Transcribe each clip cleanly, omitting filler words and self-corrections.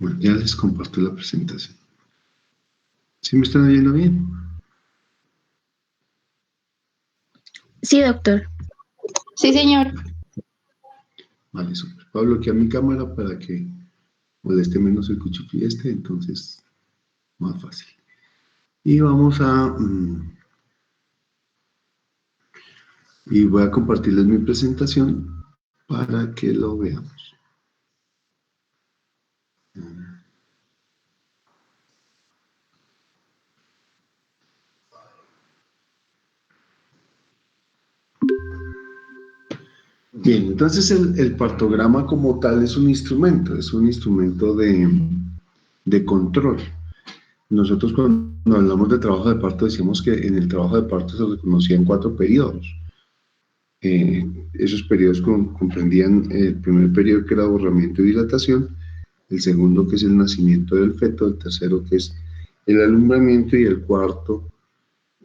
Bueno, ya les comparto la presentación. ¿Sí me están oyendo bien? Sí, doctor. Sí, señor. Vale, super. Voy a bloquear mi cámara para que moleste menos el cuchufi entonces más fácil. Y vamos a... y voy a compartirles mi presentación para que lo veamos. Bien, entonces el partograma como tal es un instrumento de control. Nosotros cuando hablamos de trabajo de parto decíamos que en el trabajo de parto se reconocían 4 periodos. Esos periodos comprendían el primer periodo que era aborramiento y dilatación, el segundo que es el nacimiento del feto, el tercero que es el alumbramiento y el cuarto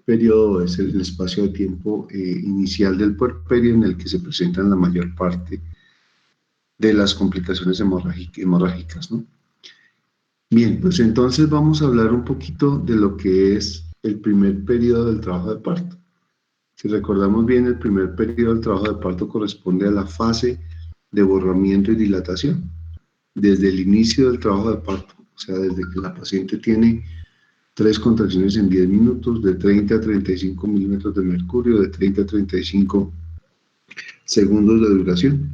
periodo es el espacio de tiempo inicial del puerperio en el que se presentan la mayor parte de las complicaciones hemorrágicas, ¿no? Bien, pues entonces vamos a hablar un poquito de lo que es el primer periodo del trabajo de parto. Si recordamos bien, el primer periodo del trabajo de parto corresponde a la fase de borramiento y dilatación. Desde el inicio del trabajo de parto, o sea, desde que la paciente tiene 3 contracciones en 10 minutos, de 30 a 35 milímetros de mercurio, de 30 a 35 segundos de duración,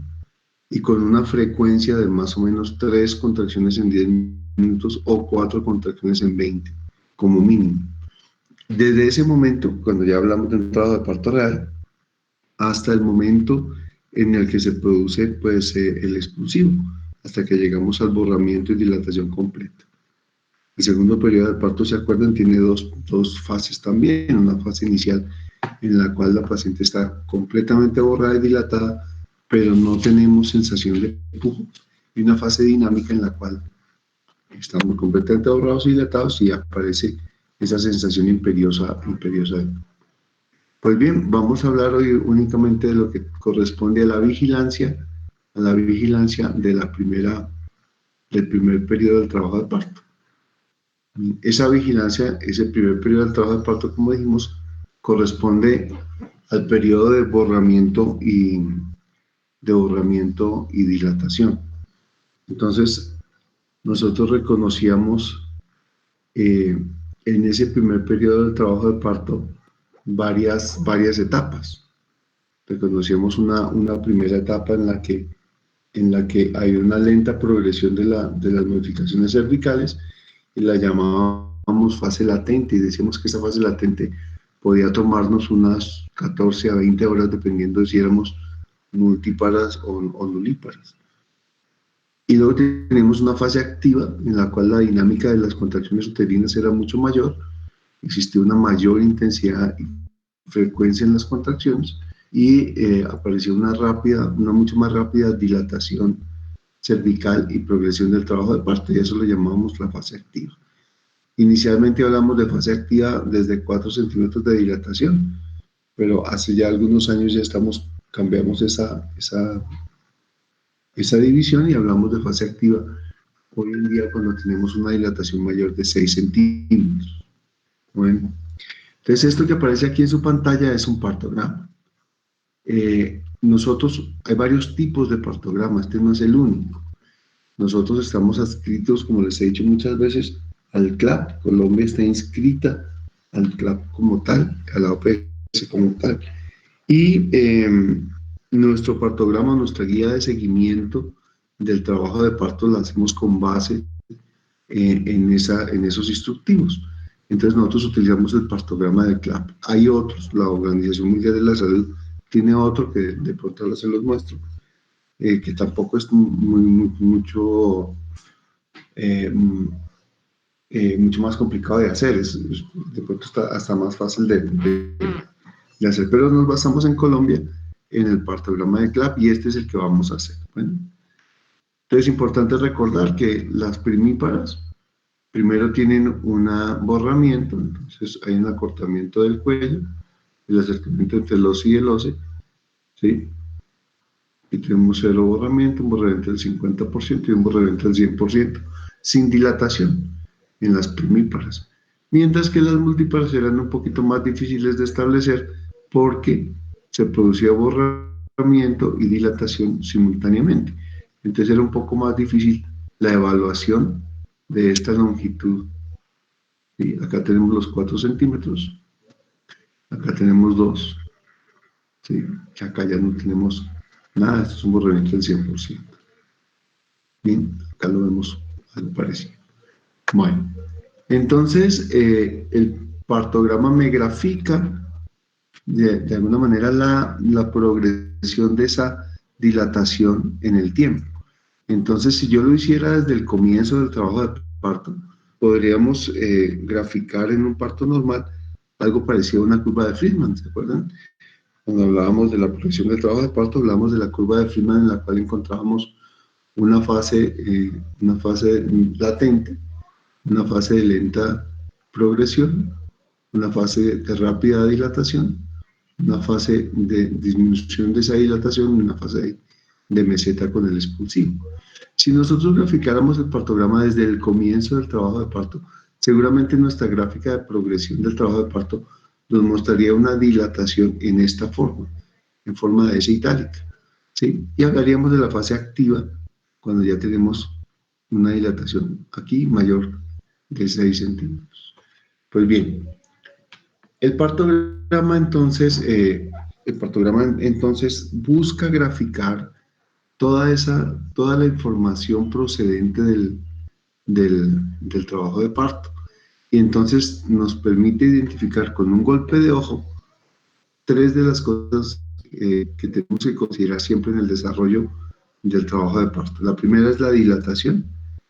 y con una frecuencia de más o menos 3 contracciones en 10 minutos o 4 contracciones en 20, como mínimo. Desde ese momento, cuando ya hablamos de un trabajo de parto real, hasta el momento en el que se produce pues, el expulsivo, hasta que llegamos al borramiento y dilatación completa. El segundo periodo de parto, ¿se acuerdan? Tiene dos fases también, una fase inicial en la cual la paciente está completamente borrada y dilatada, pero no tenemos sensación de empujo, y una fase dinámica en la cual estamos completamente borrados y dilatados y aparece esa sensación imperiosa. Pues bien, vamos a hablar hoy únicamente de lo que corresponde a la vigilancia del primer periodo del trabajo de parto. Esa vigilancia, ese primer periodo del trabajo de parto, como dijimos, corresponde al periodo de borramiento y dilatación. Entonces, nosotros reconocíamos en ese primer periodo del trabajo de parto varias etapas. Reconocíamos una primera etapa en la que hay una lenta progresión de las modificaciones cervicales y la llamábamos fase latente, y decíamos que esa fase latente podía tomarnos unas 14 a 20 horas dependiendo de si éramos multíparas o nulíparas. Y luego tenemos una fase activa en la cual la dinámica de las contracciones uterinas era mucho mayor, existía una mayor intensidad y frecuencia en las contracciones y apareció una mucho más rápida dilatación cervical y progresión del trabajo de parto, y eso lo llamamos la fase activa. Inicialmente hablamos de fase activa desde 4 centímetros de dilatación, pero hace ya algunos años ya cambiamos esa división y hablamos de fase activa hoy en día cuando tenemos una dilatación mayor de 6 centímetros. Bueno, entonces esto que aparece aquí en su pantalla es un partograma. Hay varios tipos de partograma, este no es el único. Nosotros estamos adscritos, como les he dicho muchas veces, al CLAP. Colombia está inscrita al CLAP como tal, a la OPS como tal. Y nuestro partograma, nuestra guía de seguimiento del trabajo de parto la hacemos con base en esos instructivos. Entonces nosotros utilizamos el partograma del CLAP. Hay otros, la Organización Mundial de la Salud tiene otro que de pronto ahora se los muestro, que tampoco es mucho más complicado de hacer, de pronto está hasta más fácil de hacer, pero nos basamos en Colombia en el partograma de CLAP y este es el que vamos a hacer. Bueno, entonces es importante recordar que las primíparas primero tienen un borramiento, entonces hay un acortamiento del cuello, el acercamiento entre el óseo y el óseo, ¿sí? Y tenemos cero borramiento, un borramiento del 50% y un borramiento del 100%. sin dilatación en las primíparas, mientras que las múltiplas eran un poquito más difíciles de establecer porque se producía borramiento y dilatación simultáneamente. Entonces era un poco más difícil la evaluación de esta longitud. ¿Sí? Acá tenemos los 4 centímetros, acá tenemos 2, ¿sí? Que acá ya no tenemos nada, esto es un borramiento del 100%. Bien, acá lo vemos algo parecido. Bueno, entonces el partograma me grafica de alguna manera la progresión de esa dilatación en el tiempo. Entonces, si yo lo hiciera desde el comienzo del trabajo de parto, podríamos graficar en un parto normal algo parecido a una curva de Friedman, ¿se acuerdan? Cuando hablábamos de la progresión del trabajo de parto, hablábamos de la curva de Friedman en la cual encontrábamos una fase latente, una fase de lenta progresión, una fase de rápida dilatación, una fase de disminución de esa dilatación y una fase de meseta con el expulsivo. Si nosotros graficáramos el partograma desde el comienzo del trabajo de parto, seguramente nuestra gráfica de progresión del trabajo de parto nos mostraría una dilatación en esta forma, en forma de S itálica, ¿sí? Y hablaríamos de la fase activa cuando ya tenemos una dilatación aquí mayor de 6 centímetros. Pues bien, el partograma entonces busca graficar toda la información procedente del trabajo de parto. Y entonces nos permite identificar con un golpe de ojo 3 de las cosas que tenemos que considerar siempre en el desarrollo del trabajo de parto. La primera es la dilatación.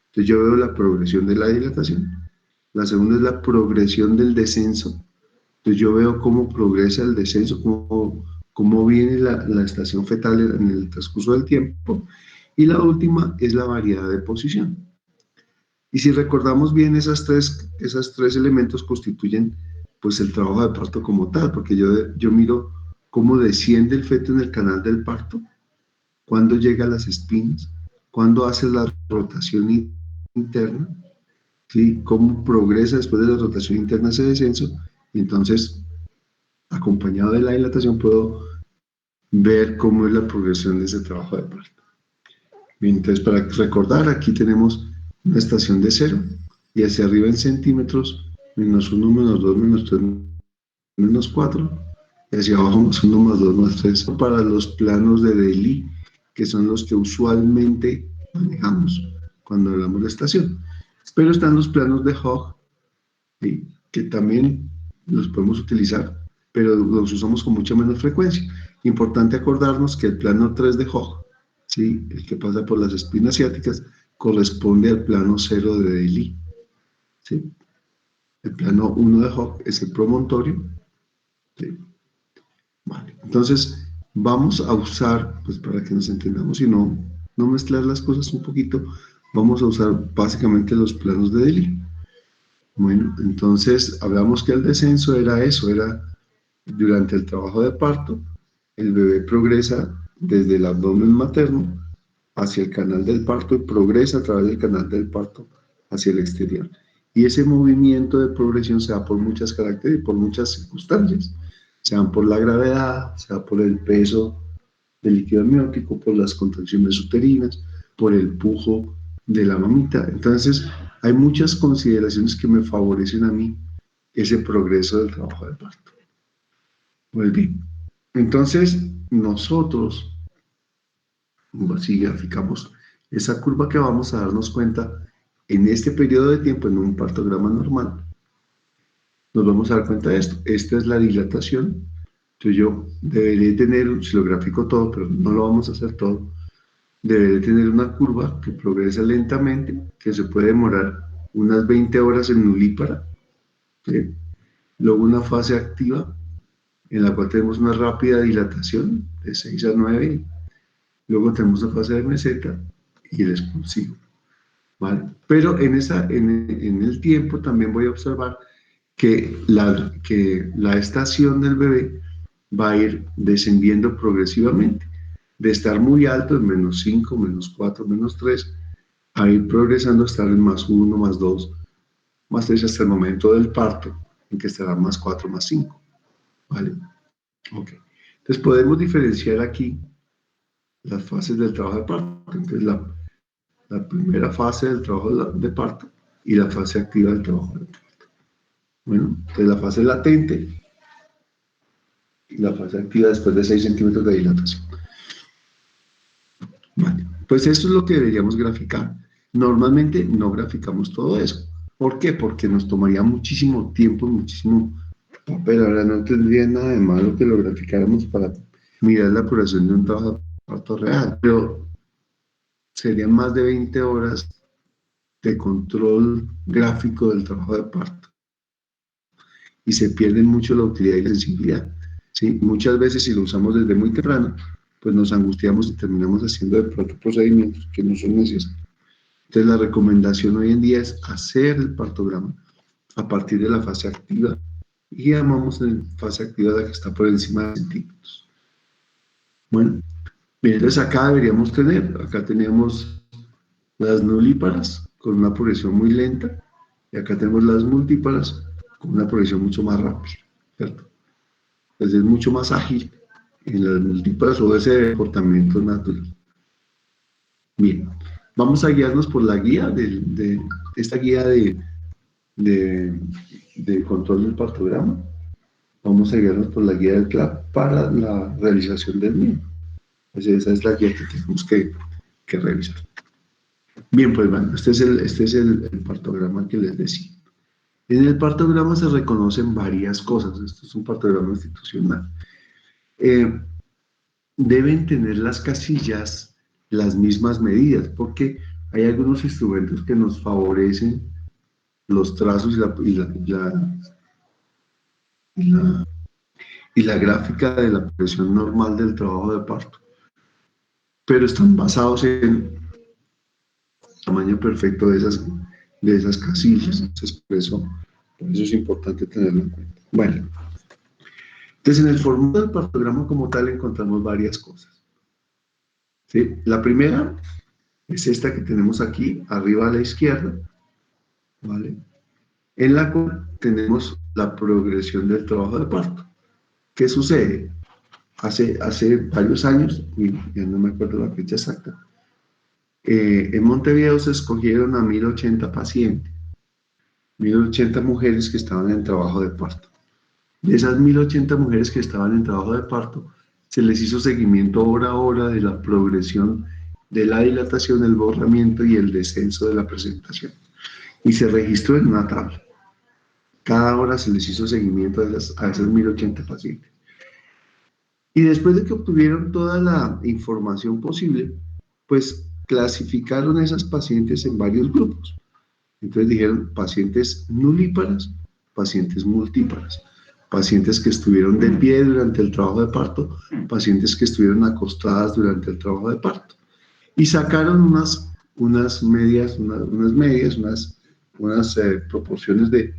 Entonces yo veo la progresión de la dilatación. La segunda es la progresión del descenso. Entonces yo veo cómo progresa el descenso, cómo viene la estación fetal en el transcurso del tiempo. Y la última es la variedad de posición. Y si recordamos bien, esos tres elementos constituyen pues el trabajo de parto como tal, porque yo miro cómo desciende el feto en el canal del parto, cuándo llega a las espinas, cuándo hace la rotación interna, ¿sí? Cómo progresa después de la rotación interna ese descenso, y entonces, acompañado de la dilatación, puedo ver cómo es la progresión de ese trabajo de parto. Bien, entonces, para recordar, aquí tenemos una estación de 0, y hacia arriba en centímetros, -1, -2, -3, -4, y hacia abajo +1, +2, +3, para los planos de Deli, que son los que usualmente manejamos cuando hablamos de estación. Pero están los planos de Hogg, ¿sí? Que también los podemos utilizar, pero los usamos con mucha menos frecuencia. Importante acordarnos que el plano 3 de Hogg, ¿sí? El que pasa por las espinas ciáticas, corresponde al plano 0 de Deli, ¿sí? El plano 1 de Hogg es el promontorio, ¿sí? Vale. Entonces, vamos a usar, pues para que nos entendamos y no mezclar las cosas un poquito, vamos a usar básicamente los planos de Deli. Bueno, entonces hablamos que el descenso era eso, era durante el trabajo de parto, el bebé progresa desde el abdomen materno hacia el canal del parto y progresa a través del canal del parto hacia el exterior. Y ese movimiento de progresión se da por muchas características y por muchas circunstancias, sean por la gravedad, sea por el peso del líquido amniótico, por las contracciones uterinas, por el pujo de la mamita. Entonces, hay muchas consideraciones que me favorecen a mí ese progreso del trabajo de parto. Muy bien. Entonces, nosotros, si graficamos esa curva que vamos a darnos cuenta en este periodo de tiempo, en un partograma normal, nos vamos a dar cuenta de esto. Esta es la dilatación. Entonces yo debería tener, si lo grafico todo, pero no lo vamos a hacer todo, debería tener una curva que progresa lentamente, que se puede demorar unas 20 horas en nulípara, ¿sí? Luego una fase activa, en la cual tenemos una rápida dilatación de 6 a 9, luego tenemos una fase de meseta y el expulsivo, ¿vale? Pero en el tiempo también voy a observar que la estación del bebé va a ir descendiendo progresivamente, de estar muy alto en -5, -4, -3, a ir progresando a estar en +1, +2, +3 hasta el momento del parto, en que estará +4, +5, ¿vale? Ok. Entonces podemos diferenciar aquí las fases del trabajo de parto. Entonces la primera fase del trabajo de parto y la fase activa del trabajo de parto. Bueno, entonces la fase latente y la fase activa después de 6 centímetros de dilatación. Vale, pues eso es lo que deberíamos graficar. Normalmente no graficamos todo eso. ¿Por qué? Porque nos tomaría muchísimo tiempo, muchísimo papel. Ahora no tendría nada de malo que lo graficáramos para mirar la curación de un trabajo de parto real, pero serían más de 20 horas de control gráfico del trabajo de parto y se pierde mucho la utilidad y la sensibilidad. ¿Sí? Muchas veces si lo usamos desde muy temprano, pues nos angustiamos y terminamos haciendo de pronto procedimientos que no son necesarios. Entonces la recomendación hoy en día es hacer el partograma a partir de la fase activa y llamamos en fase activa la que está por encima de centímetros. Bueno, entonces acá deberíamos tener, acá tenemos las nulíparas con una progresión muy lenta y acá tenemos las multíparas con una progresión mucho más rápida, ¿cierto? Entonces es mucho más ágil en las multíparas o ese comportamiento natural. Bien, vamos a guiarnos por la guía de esta guía de control del partograma. Vamos a guiarnos por la guía del CLAP para la realización del mismo. Pues esa es la guía que tenemos que revisar. Bien, pues bueno, este es el partograma que les decía. En el partograma se reconocen varias cosas. Esto es un partograma institucional. Deben tener las casillas las mismas medidas, porque hay algunos instrumentos que nos favorecen los trazos y la gráfica de la progresión normal del trabajo de parto, pero están basados en el tamaño perfecto de esas casillas. Entonces, por eso es importante tenerlo en cuenta. Bueno, entonces en el formato del partograma como tal encontramos varias cosas. ¿Sí? La primera es esta que tenemos aquí, arriba a la izquierda, ¿vale? En la cual tenemos la progresión del trabajo de parto. ¿Qué sucede? Hace varios años, y ya no me acuerdo la fecha exacta, en Montevideo se escogieron a 1080 pacientes, 1080 mujeres que estaban en trabajo de parto. De esas 1080 mujeres que estaban en trabajo de parto, se les hizo seguimiento hora a hora de la progresión de la dilatación, el borramiento y el descenso de la presentación. Y se registró en una tabla. Cada hora se les hizo seguimiento a esas 1080 pacientes. Y después de que obtuvieron toda la información posible, pues clasificaron a esas pacientes en varios grupos. Entonces dijeron pacientes nulíparas, pacientes multíparas, pacientes que estuvieron de pie durante el trabajo de parto, pacientes que estuvieron acostadas durante el trabajo de parto. Y sacaron unas proporciones de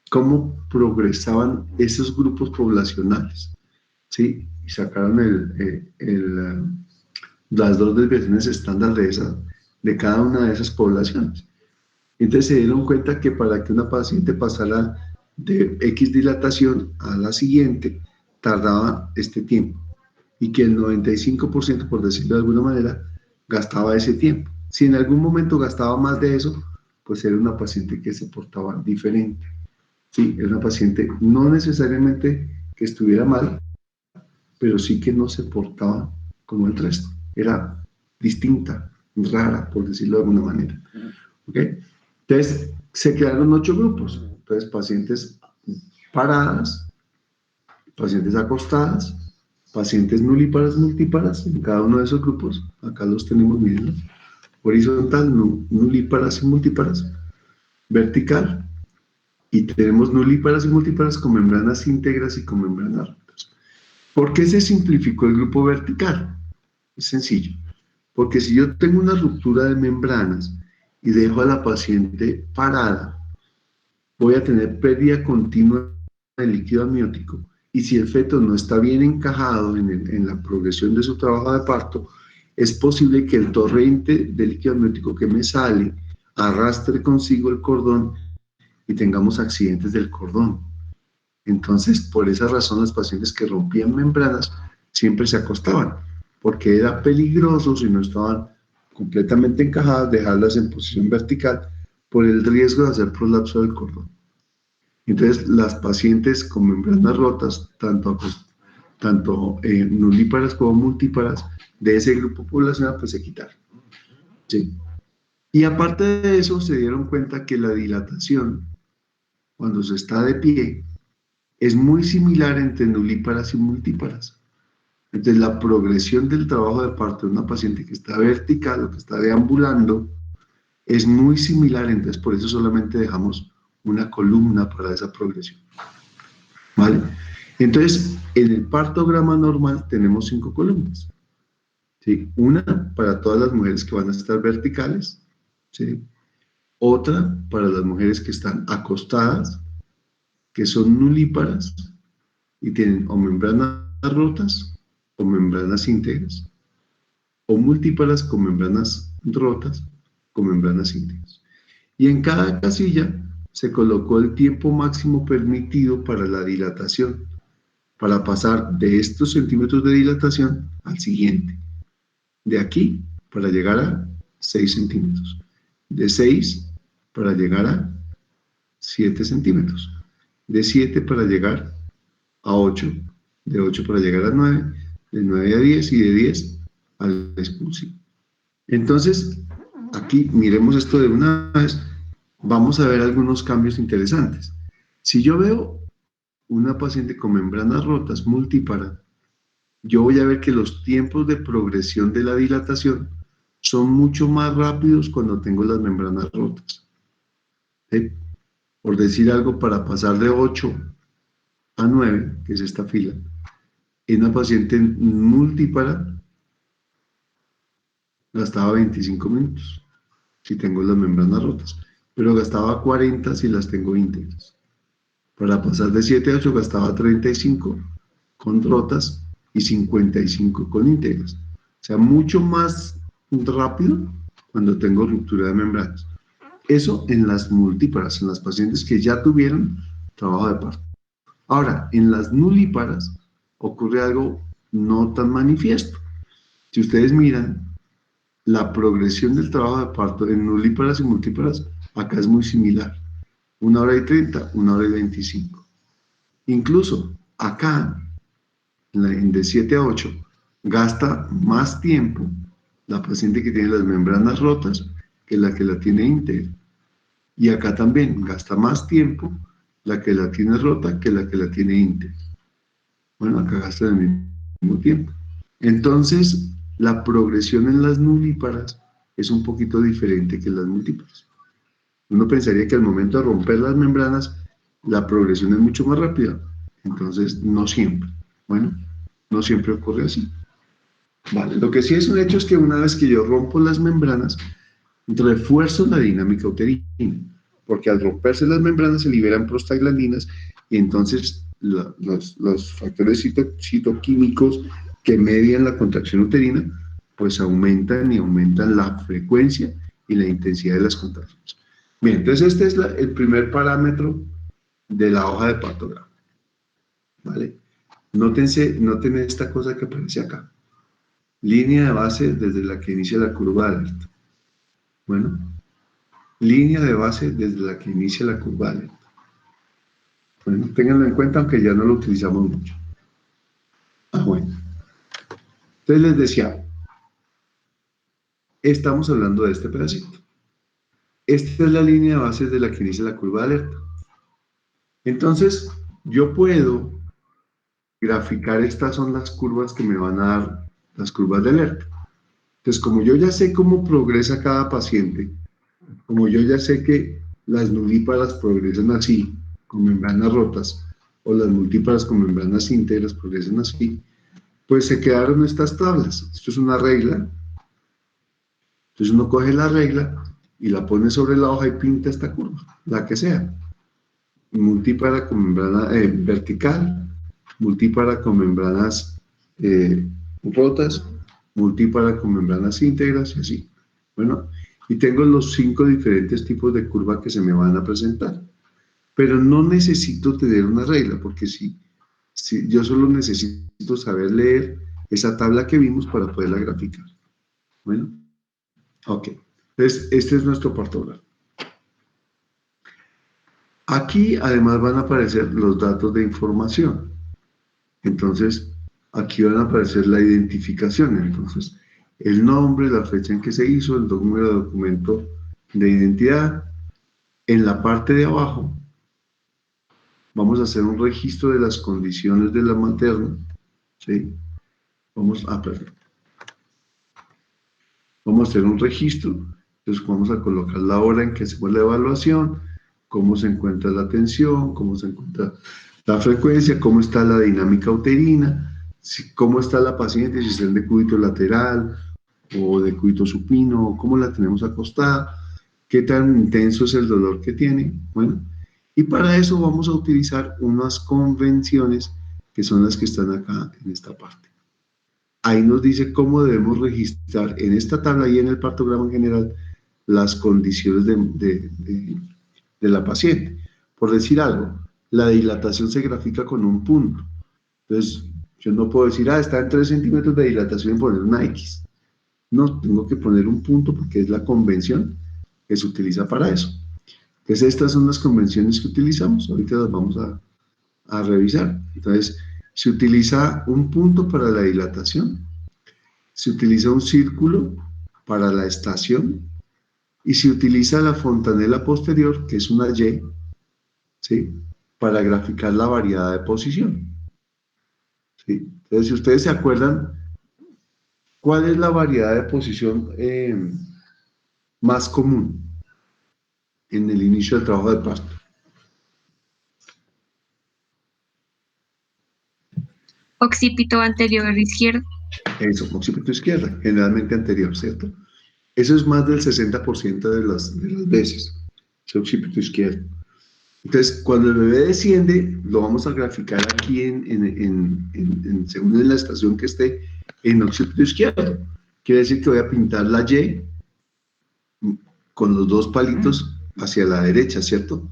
cómo progresaban esos grupos poblacionales, ¿sí? Y sacaron las dos desviaciones estándar de cada una de esas poblaciones. Entonces se dieron cuenta que para que una paciente pasara de X dilatación a la siguiente, tardaba este tiempo. Y que el 95%, por decirlo de alguna manera, gastaba ese tiempo. Si en algún momento gastaba más de eso, pues era una paciente que se portaba diferente. Sí, era una paciente no necesariamente que estuviera mal, pero sí que no se portaba como el resto. Era distinta, rara, por decirlo de alguna manera. ¿Okay? Entonces, se crearon 8 grupos. Entonces, pacientes paradas, pacientes acostadas, pacientes nulíparas, multíparas, en cada uno de esos grupos. Acá los tenemos, miren, horizontal, nulíparas y multíparas, vertical, y tenemos nulíparas y multíparas con membranas íntegras y con membranas rotas. ¿Por qué se simplificó el grupo vertical? Es sencillo, porque si yo tengo una ruptura de membranas y dejo a la paciente parada, voy a tener pérdida continua de líquido amniótico, y si el feto no está bien encajado en la progresión de su trabajo de parto, es posible que el torrente de líquido amniótico que me sale arrastre consigo el cordón y tengamos accidentes del cordón. Entonces, por esa razón, los pacientes que rompían membranas siempre se acostaban, porque era peligroso si no estaban completamente encajadas, dejarlas en posición vertical por el riesgo de hacer prolapso del cordón. Entonces, las pacientes con membranas rotas, tanto nulíparas como multíparas, de ese grupo poblacional, pues se quitaron. ¿Sí? Y aparte de eso, se dieron cuenta que la dilatación, cuando se está de pie, es muy similar entre nulíparas y multíparas. Entonces, la progresión del trabajo de parto de una paciente que está vertical o que está deambulando es muy similar, entonces por eso solamente dejamos una columna para esa progresión. ¿Vale? Entonces, en el partograma normal tenemos 5 columnas. ¿Sí? Una para todas las mujeres que van a estar verticales, ¿sí? Otra para las mujeres que están acostadas, que son nulíparas y tienen o membranas rotas o membranas íntegras, o multíparas con membranas rotas con membranas íntegras. Y en cada casilla se colocó el tiempo máximo permitido para la dilatación, para pasar de estos centímetros de dilatación al siguiente. De aquí para llegar a 6 centímetros. De 6 para llegar a 7 centímetros. De 7 para llegar a 8. De 8 para llegar a 9. De 9 a 10 y de 10 al expulsivo. Entonces, aquí miremos esto de una vez. Vamos a ver algunos cambios interesantes. Si yo veo una paciente con membranas rotas multípara, yo voy a ver que los tiempos de progresión de la dilatación son mucho más rápidos cuando tengo las membranas rotas. ¿Sí? Por decir algo, para pasar de 8 a 9, que es esta fila, en una paciente multípara gastaba 25 minutos si tengo las membranas rotas, pero gastaba 40 si las tengo íntegras. Para pasar de 7 a 8 gastaba 35 con rotas y 55 con íntegras. O sea, mucho más rápido cuando tengo ruptura de membranas. Eso en las multíparas, en las pacientes que ya tuvieron trabajo de parto. Ahora, en las nulíparas ocurre algo no tan manifiesto. Si ustedes miran, la progresión del trabajo de parto en nulíparas y multíparas acá es muy similar. 1 hora y 30, 1 hora y 25. Incluso acá, de 7 a 8, gasta más tiempo la paciente que tiene las membranas rotas que la tiene íntegra. Y acá también gasta más tiempo la que la tiene rota que la tiene íntegra. Bueno, acá gasta el mismo tiempo. Entonces, la progresión en las nulíparas es un poquito diferente que en las multíparas. Uno pensaría que al momento de romper las membranas, la progresión es mucho más rápida. Entonces, no siempre. Bueno, no siempre ocurre así. Vale, lo que sí es un hecho es que una vez que yo rompo las membranas, refuerzo la dinámica uterina, porque al romperse las membranas se liberan prostaglandinas y entonces los factores citoquímicos que median la contracción uterina, pues aumentan y aumentan la frecuencia y la intensidad de las contracciones. Bien, entonces este es el primer parámetro de la hoja de partograma. ¿Vale? Noten esta cosa que aparece acá. Línea de base desde la que inicia la curva de alerta. Bueno, línea de base desde la que inicia la curva de alerta. Bueno, ténganlo en cuenta, aunque ya no lo utilizamos mucho. Bueno. Entonces les decía, estamos hablando de este pedacito. Esta es la línea de base desde la que inicia la curva de alerta. Entonces, yo puedo graficar, estas son las curvas que me van a dar las curvas de alerta. Entonces, como yo ya sé cómo progresa cada paciente, como yo ya sé que las nulíparas progresan así, con membranas rotas, o las multíparas con membranas íntegras progresan así, pues se quedaron estas tablas. Esto es una regla. Entonces uno coge la regla y la pone sobre la hoja y pinta esta curva, la que sea. Multípara con membrana vertical, multípara con membranas rotas, multípara con membranas íntegras y así. Bueno, y tengo los 5 diferentes tipos de curva que se me van a presentar. Pero no necesito tener una regla, porque si yo solo necesito saber leer esa tabla que vimos para poderla graficar. Bueno, ok. Entonces, este es nuestro partograma. Aquí además van a aparecer los datos de información. Entonces, aquí van a aparecer la identificación. Entonces, el nombre, la fecha en que se hizo, el número de documento de identidad. En la parte de abajo, vamos a hacer un registro de las condiciones de la materna. ¿Sí? Vamos a hacer un registro. Entonces, vamos a colocar la hora en que hacemos la evaluación, cómo se encuentra la tensión, cómo se encuentra la frecuencia, cómo está la dinámica uterina, cómo está la paciente, si está en decúbito lateral o decúbito supino, cómo la tenemos acostada, qué tan intenso es el dolor que tiene. Bueno, y para eso vamos a utilizar unas convenciones que son las que están acá en esta parte. Ahí nos dice cómo debemos registrar en esta tabla y en el partograma en general las condiciones de la paciente. Por decir algo, la dilatación se grafica con un punto. Entonces, yo no puedo decir, está en 3 centímetros de dilatación y poner una X. No, tengo que poner un punto porque es la convención que se utiliza para eso. Entonces, estas son las convenciones que utilizamos. Ahorita las vamos a revisar. Entonces, se utiliza un punto para la dilatación, se utiliza un círculo para la estación y se utiliza la fontanela posterior, que es una Y, ¿sí? Para graficar la variedad de posición. ¿Sí? Entonces, si ustedes se acuerdan, ¿cuál es la variedad de posición más común en el inicio del trabajo de parto? Occipito anterior izquierdo. Eso, occipito izquierda, generalmente anterior, ¿cierto? Eso es más del 60% de las veces, ese occipito izquierdo. Entonces, cuando el bebé desciende, lo vamos a graficar aquí según en la estación que esté, en occipito izquierdo. Quiere decir que voy a pintar la Y con los 2 palitos hacia la derecha, ¿cierto?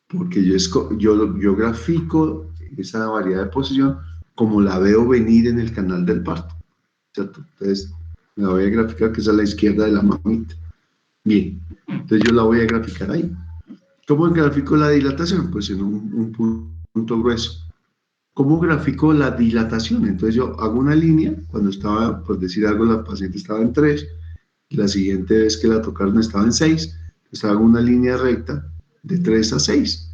Porque yo grafico esa variedad de posición como la veo venir en el canal del parto, ¿cierto? Entonces, me voy a graficar que es a la izquierda de la mamita. Bien, entonces yo la voy a graficar ahí. ¿Cómo grafico la dilatación? Pues en un punto grueso. ¿Cómo grafico la dilatación? Entonces yo hago una línea, cuando estaba, por decir algo, la paciente estaba en 3, la siguiente vez que la tocaron estaba en 6, pues hago una línea recta de 3 a 6.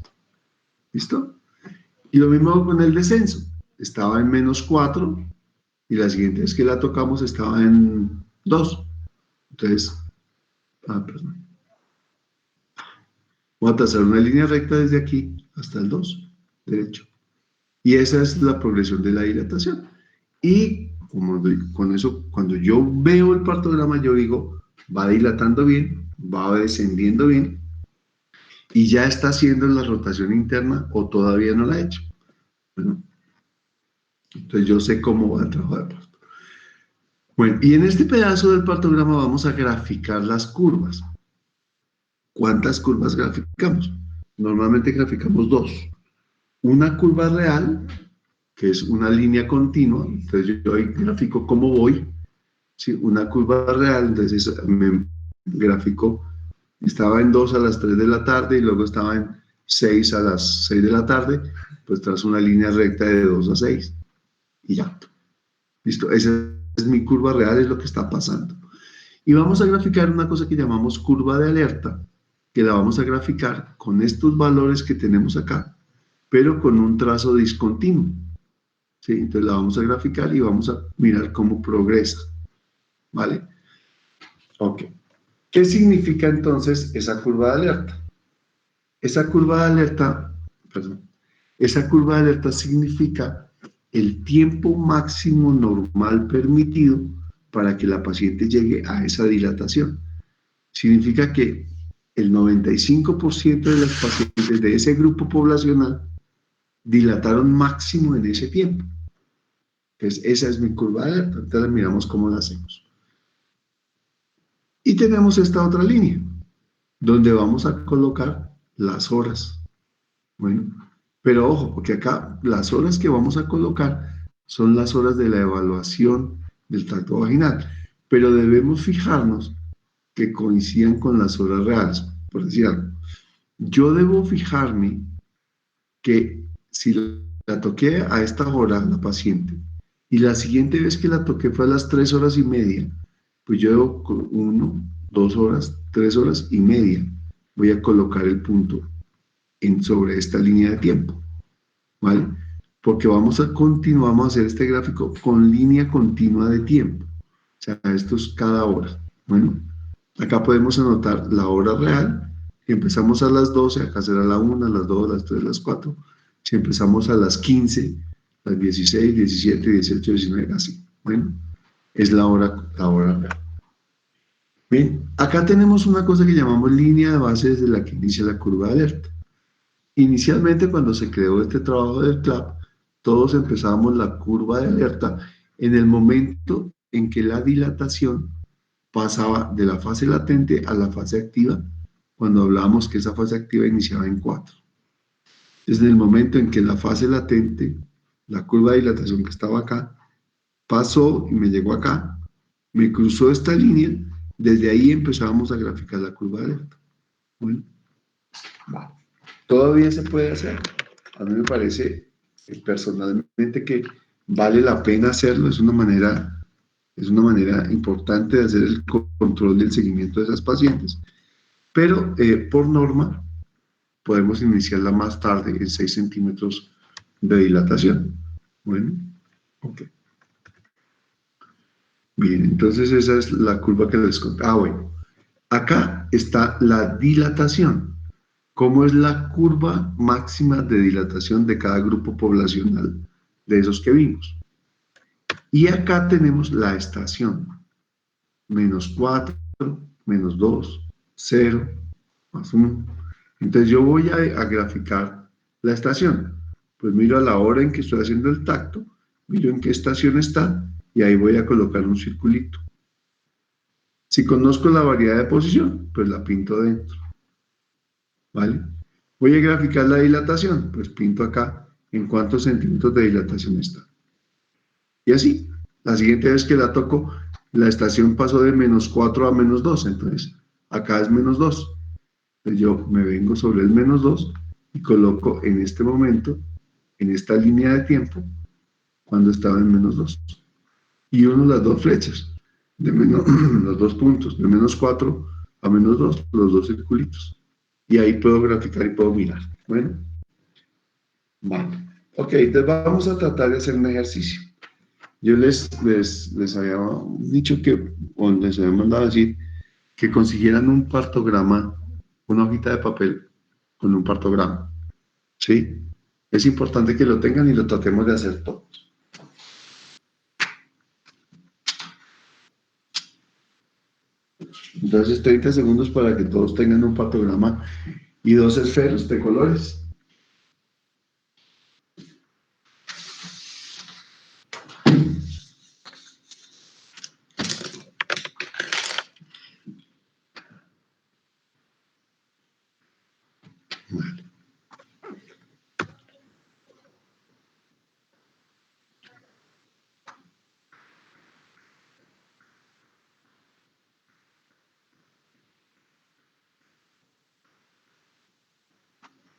¿Listo? Y lo mismo hago con el descenso. Estaba en -4 y la siguiente vez que la tocamos estaba en 2. Entonces, perdón. Voy a trazar una línea recta desde aquí hasta el 2, derecho. Y esa es la progresión de la dilatación. Y con eso, cuando yo veo el partograma, yo digo, va dilatando bien, va descendiendo bien, y ya está haciendo la rotación interna o todavía no la ha hecho. Bueno, entonces yo sé cómo va el trabajo de parto. Bueno, y en este pedazo del partograma vamos a graficar las curvas. ¿Cuántas curvas graficamos? Normalmente graficamos 2. Una curva real, que es una línea continua, entonces yo ahí grafico cómo voy, ¿sí? Una curva real, entonces me grafico, estaba en 2 a las 3 de la tarde y luego estaba en 6 a las 6 de la tarde, pues trazo una línea recta de 2 a 6 y ya. Listo, esa es mi curva real, es lo que está pasando. Y vamos a graficar una cosa que llamamos curva de alerta, que la vamos a graficar con estos valores que tenemos acá, pero con un trazo discontinuo. ¿Sí? Entonces la vamos a graficar y vamos a mirar cómo progresa. ¿Vale? Ok. ¿Qué significa entonces esa curva de alerta? Esa curva de alerta significa el tiempo máximo normal permitido para que la paciente llegue a esa dilatación. Significa que el 95% de las pacientes de ese grupo poblacional dilataron máximo en ese tiempo. Entonces, esa es mi curva de alerta. Entonces, miramos cómo la hacemos. Y tenemos esta otra línea, donde vamos a colocar las horas. Bueno, pero ojo, porque acá las horas que vamos a colocar son las horas de la evaluación del tracto vaginal, pero debemos fijarnos que coincidan con las horas reales. Por decir algo, yo debo fijarme que si la toqué a esta hora, la paciente, y la siguiente vez que la toqué fue a las 3 horas y media, pues yo debo 1, 2 horas, 3 horas y media, voy a colocar el punto sobre esta línea de tiempo, ¿vale? Porque vamos a hacer este gráfico con línea continua de tiempo. O sea, esto es cada hora. Bueno, acá podemos anotar la hora real. Si empezamos a las 12, acá será la 1, las 2, las 3, las 4. Si empezamos a las 15, las 16, 17, 18, 19, así. Bueno, es la hora real. Bien, acá tenemos una cosa que llamamos línea de base desde la que inicia la curva de alerta. Inicialmente, cuando se creó este trabajo del CLAP, todos empezábamos la curva de alerta en el momento en que la dilatación pasaba de la fase latente a la fase activa, cuando hablábamos que esa fase activa iniciaba en 4. Desde el momento en que la fase latente, la curva de dilatación que estaba acá, pasó y me llegó acá, me cruzó esta línea, desde ahí empezábamos a graficar la curva de alerta. Bueno, va. Todavía se puede hacer. A mí me parece personalmente que vale la pena hacerlo, es una manera importante de hacer el control del seguimiento de esas pacientes, pero por norma podemos iniciarla más tarde en 6 centímetros de dilatación. Bueno, ok. Bien, entonces esa es la curva que les conté. Bueno, acá está la dilatación. ¿Cómo es la curva máxima de dilatación de cada grupo poblacional de esos que vimos? Y acá tenemos la estación. -4, -2, 0, +1. Entonces yo voy a graficar la estación. Pues miro a la hora en que estoy haciendo el tacto, miro en qué estación está y ahí voy a colocar un circulito. Si conozco la variedad de posición, pues la pinto dentro. ¿Vale? Voy a graficar la dilatación, pues pinto acá en cuántos centímetros de dilatación está. Y así, la siguiente vez que la toco, la estación pasó de -4 a -2, entonces acá es -2. Entonces yo me vengo sobre el -2 y coloco en este momento, en esta línea de tiempo, cuando estaba en -2. Y uno las dos flechas, los dos puntos, de -4 a -2, los dos circulitos. Y ahí puedo graficar y puedo mirar. Bueno, vale. Ok, entonces vamos a tratar de hacer un ejercicio. Yo les había dicho que, o les había mandado a decir, que consiguieran un partograma, una hojita de papel con un partograma. ¿Sí? Es importante que lo tengan y lo tratemos de hacer todos. Entonces, 30 segundos para que todos tengan un partograma y 2 esferos de colores. Vale.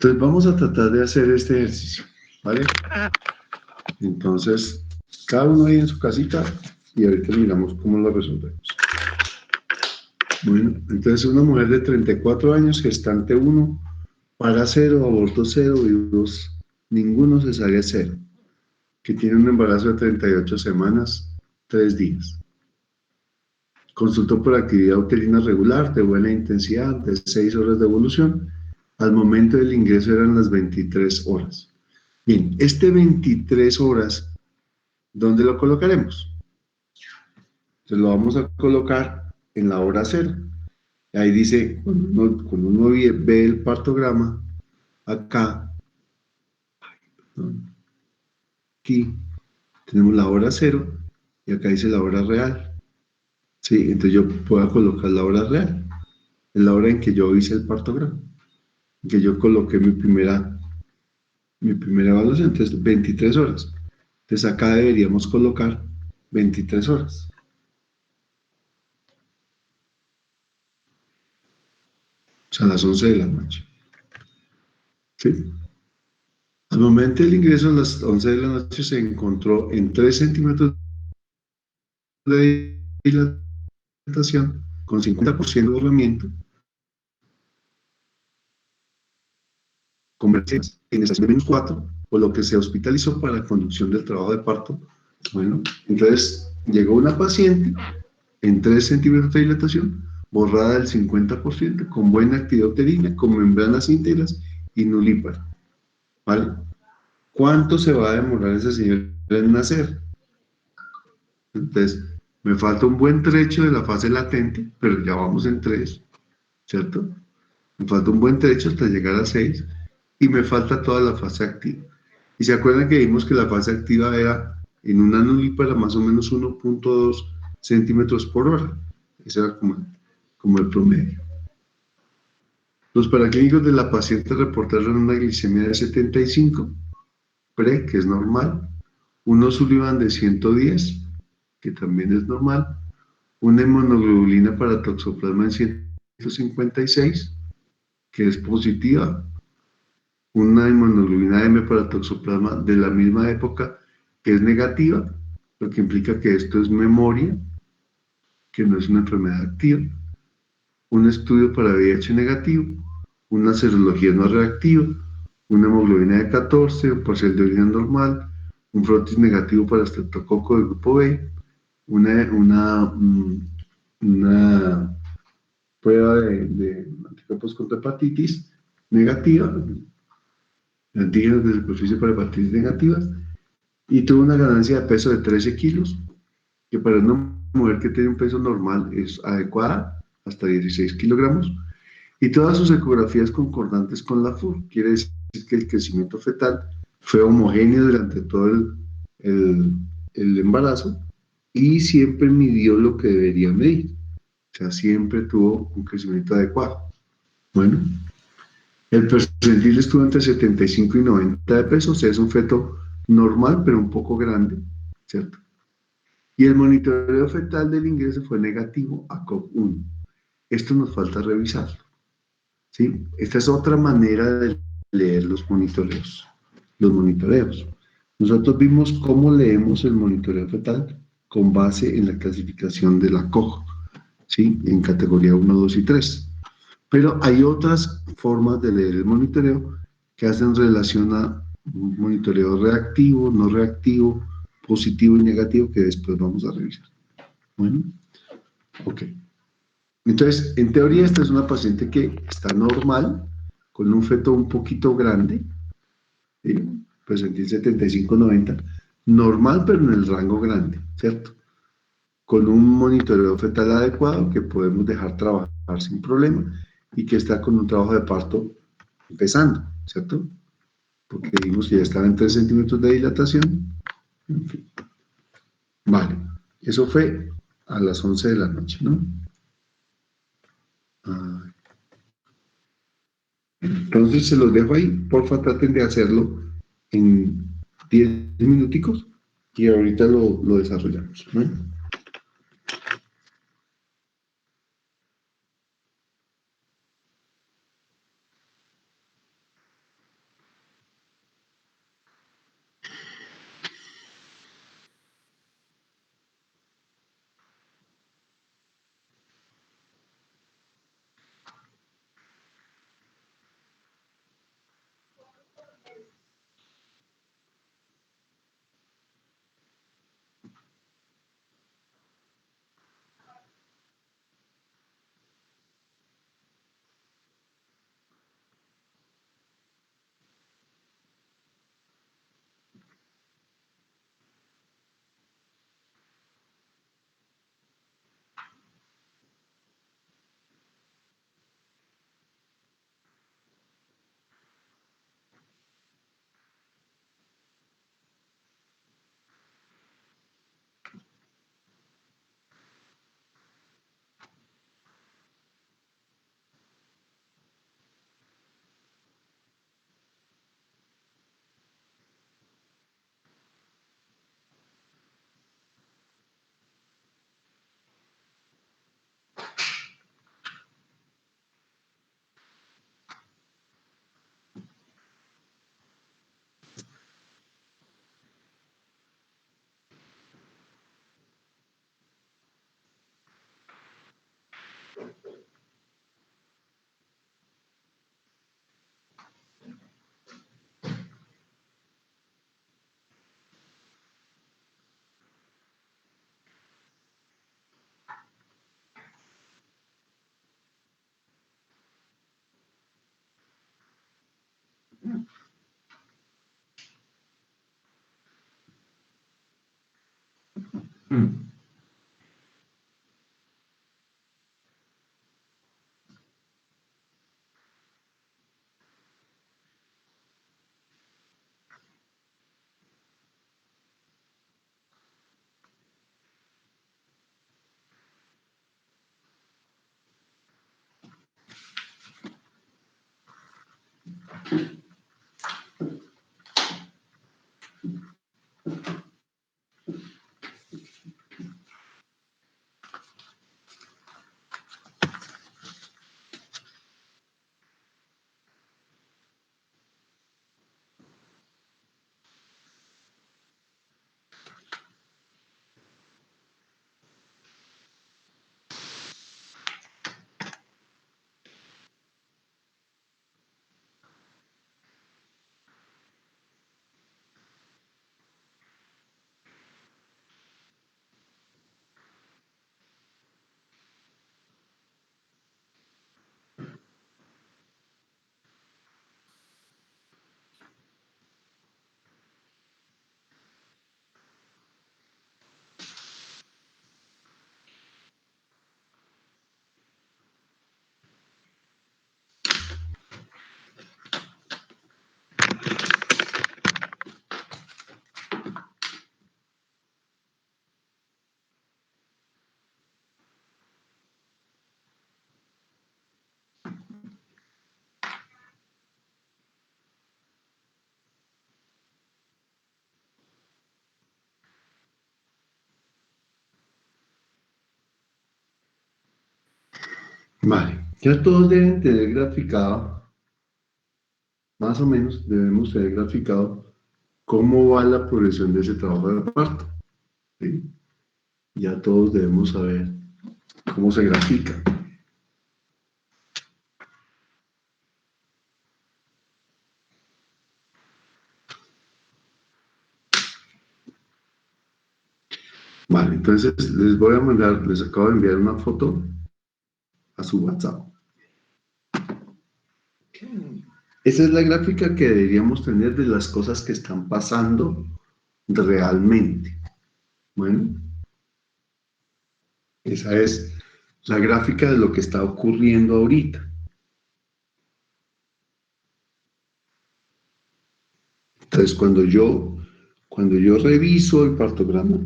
Entonces, vamos a tratar de hacer este ejercicio, ¿vale? Entonces, cada uno ahí en su casita y ahorita miramos cómo lo resolvemos. Bueno, entonces una mujer de 34 años, gestante 1, para 0, aborto 0 y 2, ninguno cesárea 0, que tiene un embarazo de 38 semanas, 3 días. Consultó por actividad uterina regular de buena intensidad de 6 horas de evolución. Al momento del ingreso eran las 23 horas. Bien, este 23 horas, ¿dónde lo colocaremos? Entonces lo vamos a colocar en la hora 0. Ahí dice, cuando uno ve el partograma, acá, aquí, Tenemos la hora cero y acá dice la hora real. ¿Sí? Entonces yo puedo colocar la hora real. Es la hora en que yo hice el partograma, en que yo coloqué mi primera evaluación, entonces 23 horas. Entonces acá deberíamos colocar 23 horas. O sea, a las 11 de la noche. ¿Sí? Al momento del ingreso a las 11 de la noche se encontró en 3 centímetros de dilatación con 50% de borramiento, conversiones en estación de -4, por lo que se hospitalizó para la conducción del trabajo de parto. Bueno, entonces llegó una paciente en 3 centímetros de dilatación, borrada del 50%, con buena actividad uterina, con membranas íntegras y nulípara. ¿Vale? ¿Cuánto se va a demorar esa señora en nacer? Entonces, me falta un buen trecho de la fase latente, pero ya vamos en 3, ¿cierto? Me falta un buen trecho hasta llegar a 6 y me falta toda la fase activa. Y se acuerdan que vimos que la fase activa era en una nulípara más o menos 1.2 centímetros por hora. Ese era como el promedio. Los paraclínicos de la paciente reportaron una glicemia de 75, que es normal, un Sullivan de 110, que también es normal, una inmunoglobulina para toxoplasma en 156, que es positiva, una inmunoglobulina M para toxoplasma de la misma época, que es negativa, lo que implica que esto es memoria, que no es una enfermedad activa, un estudio para VIH negativo, una serología no reactiva, una hemoglobina de 14, un parcial de orina normal, un frotis negativo para estreptococo del grupo B, una prueba de anticuerpos contra hepatitis negativa, antígenos de superficie para hepatitis negativas, y tuvo una ganancia de peso de 13 kilos, que para una mujer que tiene un peso normal es adecuada, hasta 16 kilogramos, y todas sus ecografías concordantes con la FUR. Quiere decir que el crecimiento fetal fue homogéneo durante todo el, el embarazo y siempre midió lo que debería medir. O sea, siempre tuvo un crecimiento adecuado. Bueno, el percentil estuvo entre 75 y 90 de peso, o sea, es un feto normal, pero un poco grande, ¿cierto? Y el monitoreo fetal del ingreso fue negativo a COP1. Esto nos falta revisarlo, ¿sí? Esta es otra manera de leer los monitoreos. Los monitoreos. Nosotros vimos cómo leemos el monitoreo fetal con base en la clasificación de la COG, ¿sí? En categoría 1, 2 y 3. Pero hay otras formas de leer el monitoreo que hacen relación a un monitoreo reactivo, no reactivo, positivo y negativo, que después vamos a revisar. Bueno, ok. Entonces, en teoría, esta es una paciente que está normal, con un feto un poquito grande, ¿sí? Percentil 75-90, normal, pero en el rango grande, ¿cierto? Con un monitoreo fetal adecuado que podemos dejar trabajar sin problema y que está con un trabajo de parto empezando, ¿cierto? Porque vimos que ya estaba en 3 centímetros de dilatación. En fin. Vale, eso fue a las 11 de la noche, ¿no? Ah, entonces se los dejo ahí, porfa, traten de hacerlo en 10 minuticos y ahorita lo desarrollamos, ¿no? Vale, ya todos deben tener graficado, más o menos debemos tener graficado cómo va la progresión de ese trabajo de reparto. ¿Sí? Ya todos debemos saber cómo se grafica. Vale, entonces les voy a mandar, les acabo de enviar una foto a su WhatsApp. Esa es la gráfica que deberíamos tener de las cosas que están pasando realmente. Bueno, esa es la gráfica de lo que está ocurriendo ahorita. Entonces, cuando yo reviso el partograma,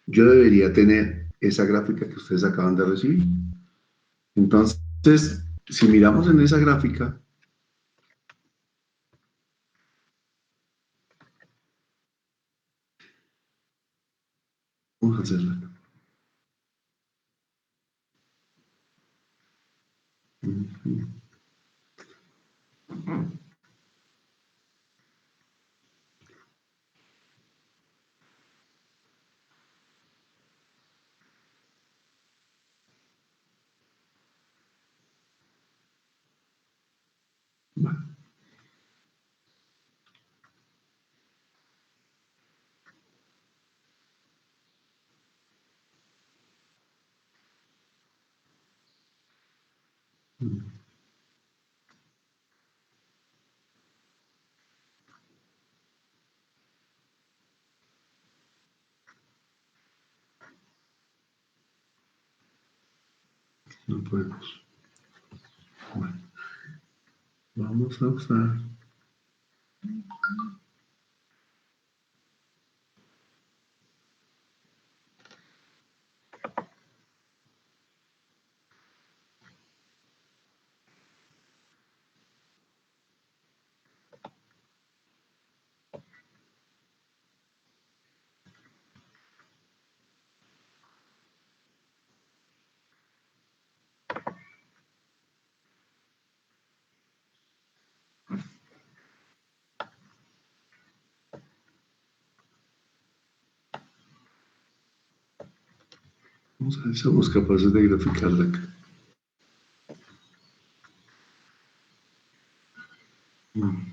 yo debería tener esa gráfica que ustedes acaban de recibir. Entonces, si miramos en esa gráfica, vamos a hacerla. Ujú. Vale, no podemos. Bueno, vamos a usar. Vamos a ver si somos capaces de graficarla acá. Mm.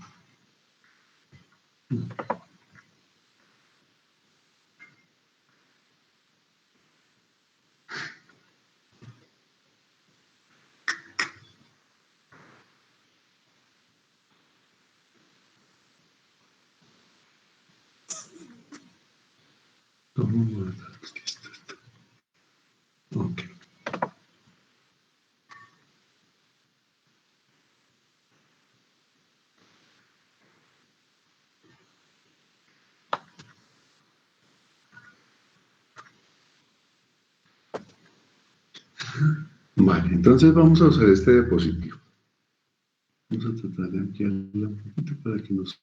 Vamos a guardar esto. Ok. Vale, entonces vamos a usar este dispositivo. Vamos a tratar de ampliarla un poquito para que nos